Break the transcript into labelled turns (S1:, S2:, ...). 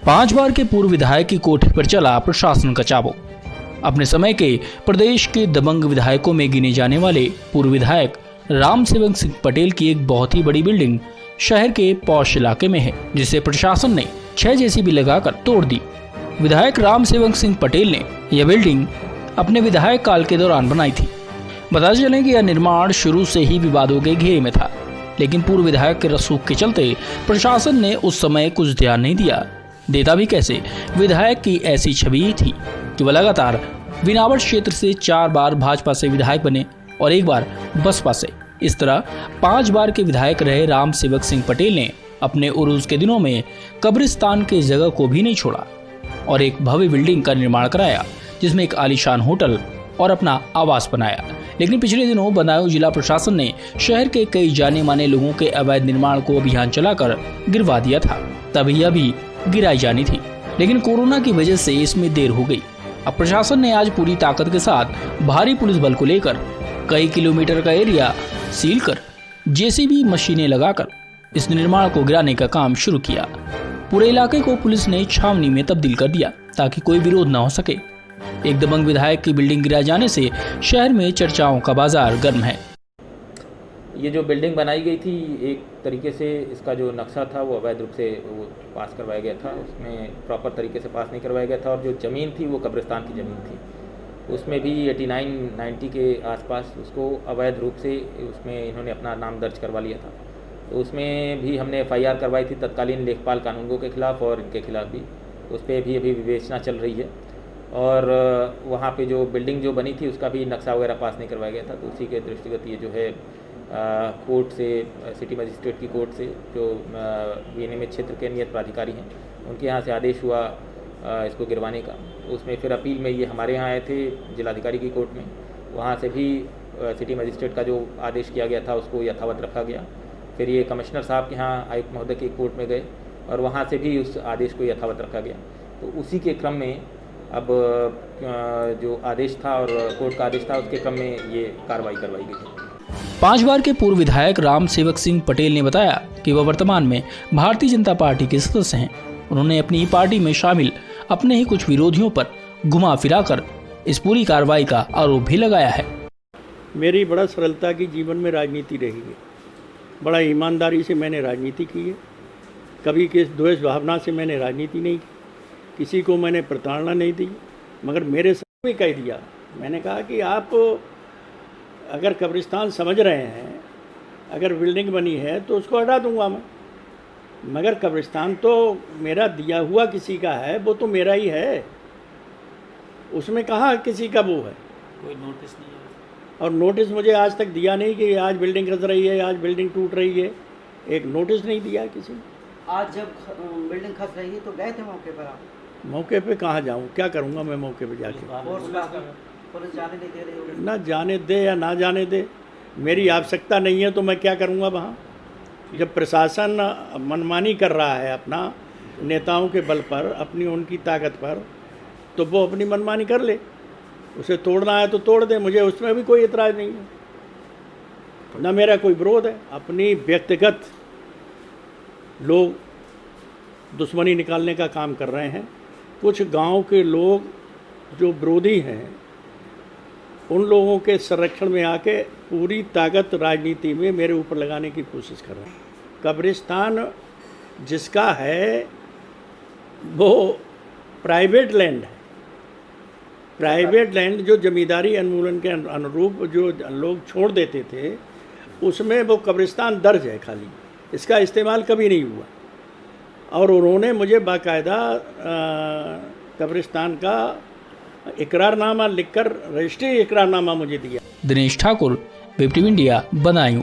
S1: 5 बार के पूर्व विधायक की कोठी पर चला प्रशासन का चाबुक। अपने समय के प्रदेश के दबंग विधायकों में गिने जाने वाले पूर्व विधायक राम सेवक सिंह पटेल की एक बहुत ही बड़ी बिल्डिंग शहर के पौष इलाके में है, जिसे प्रशासन ने 6 जेसीबी लगाकर तोड़ दी। विधायक राम सेवक सिंह पटेल ने यह बिल्डिंग अपने विधायक काल के दौरान बनाई थी। बता चले कि यह निर्माण शुरू से ही विवादों के घेरे में था, लेकिन पूर्व विधायक के रसूख के चलते प्रशासन ने उस समय कुछ ध्यान नहीं दिया। देता भी कैसे, विधायक की ऐसी छवि थी कि वह लगातार बिनावट क्षेत्र से 4 बार भाजपा से विधायक बने और 1 बार बसपा से। इस तरह 5 बार के विधायक रहे राम सेवक सिंह पटेल ने अपने उरूज के दिनों में कब्रिस्तान के जगह को भी नहीं छोड़ा और एक भव्य बिल्डिंग का निर्माण कराया, जिसमें एक आलीशान होटल और अपना आवास बनाया। लेकिन पिछले दिनों बदायूं जिला प्रशासन ने शहर के कई जाने माने लोगों के अवैध निर्माण को अभियान चलाकर गिरवा दिया था। तभी यह भी गिराई जानी थी, लेकिन कोरोना की वजह से इसमें देर हो गई। अब प्रशासन ने आज पूरी ताकत के साथ भारी पुलिस बल को लेकर कई किलोमीटर का एरिया सील कर जेसीबी मशीनें लगाकर इस निर्माण को गिराने का काम शुरू किया। पूरे इलाके को पुलिस ने छावनी में तब्दील कर दिया ताकि कोई विरोध न हो सके। एक दबंग विधायक की बिल्डिंग गिरा जाने से शहर में चर्चाओं का बाजार गर्म है।
S2: ये जो बिल्डिंग बनाई गई थी, एक तरीके से इसका जो नक्शा था वो अवैध रूप से वो पास करवाया गया था। उसमें प्रॉपर तरीके से पास नहीं करवाया गया था और जो ज़मीन थी वो कब्रिस्तान की ज़मीन थी। उसमें भी 89-90 के आसपास उसको अवैध रूप से उसमें इन्होंने अपना नाम दर्ज करवा लिया था। तो उसमें भी हमने FIR करवाई थी तत्कालीन लेखपाल कानूनगो के खिलाफ़ और इनके खिलाफ़ भी। उस पर भी अभी विवेचना चल रही है और वहाँ पे जो बिल्डिंग जो बनी थी उसका भी नक्शा वगैरह पास नहीं करवाया गया था। तो उसी के दृष्टिगत ये जो है कोर्ट से, सिटी मजिस्ट्रेट की कोर्ट से, जो विनियमित क्षेत्र के नियत प्राधिकारी हैं, उनके यहाँ से आदेश हुआ इसको गिरवाने का। उसमें फिर अपील में ये हमारे यहाँ आए थे जिलाधिकारी की कोर्ट में, वहाँ से भी सिटी मजिस्ट्रेट का जो आदेश किया गया था उसको यथावत रखा गया। फिर ये कमिश्नर साहब के यहाँ आयुक्त महोदय की कोर्ट में गए और वहाँ से भी उस आदेश को यथावत रखा गया। तो उसी के क्रम में अब जो आदेश था और कोर्ट का आदेश था, उसके क्रम में ये कार्रवाई करवाई गई है।
S1: 5 बार के पूर्व विधायक राम सेवक सिंह पटेल ने बताया कि वह वर्तमान में भारतीय जनता पार्टी के सदस्य हैं। उन्होंने अपनी पार्टी में शामिल अपने ही कुछ विरोधियों पर घुमा फिराकर इस पूरी कार्रवाई का आरोप भी लगाया है।
S3: मेरी बड़ा सरलता की जीवन में राजनीति रही है, बड़ा ईमानदारी से मैंने राजनीति की है। कभी किस द्वेष भावना से मैंने राजनीति नहीं की, किसी को मैंने प्रताड़ना नहीं दी। मगर मेरे साथ भी कह दिया, मैंने कहा कि आप अगर कब्रिस्तान समझ रहे हैं, अगर बिल्डिंग बनी है तो उसको हटा दूंगा मैं, मगर कब्रिस्तान तो मेरा दिया हुआ किसी का है, वो तो मेरा ही है, उसमें कहाँ किसी का वो है।
S2: कोई नोटिस नहीं है
S3: और नोटिस मुझे आज तक दिया नहीं कि आज बिल्डिंग खस रही है, आज बिल्डिंग टूट रही है, एक नोटिस नहीं दिया किसी ने।
S4: आज जब बिल्डिंग खस रही है तो गए थे मौके पर आप?
S3: मौके पे कहाँ जाऊँ, क्या करूँगा मैं मौके पे जाके?
S4: पुलिस जाने नहीं दे रही होगी।
S3: ना जाने दे या ना जाने दे, मेरी आवश्यकता नहीं है तो मैं क्या करूँगा वहाँ। जब प्रशासन मनमानी कर रहा है अपना नेताओं के बल पर, अपनी उनकी ताकत पर, तो वो अपनी मनमानी कर ले। उसे तोड़ना है तो तोड़ दे, मुझे उसमें भी कोई एतराज़ नहीं है, ना मेरा कोई विरोध है। अपनी व्यक्तिगत लोग दुश्मनी निकालने का काम कर रहे हैं। कुछ गांव के लोग जो विरोधी हैं, उन लोगों के संरक्षण में आके पूरी ताकत राजनीति में मेरे ऊपर लगाने की कोशिश कर रहे हैं। कब्रिस्तान जिसका है वो प्राइवेट लैंड है, प्राइवेट लैंड जो जमींदारी अनुमूलन के अनुरूप जो लोग छोड़ देते थे, उसमें वो कब्रिस्तान दर्ज है, खाली इसका इस्तेमाल कभी नहीं हुआ। और उन्होंने मुझे बाकायदा कब्रिस्तान का इकरारनामा लिखकर, रजिस्ट्री इकरारनामा मुझे दिया।
S1: Dinesh Thakur, web TV India, Badaun.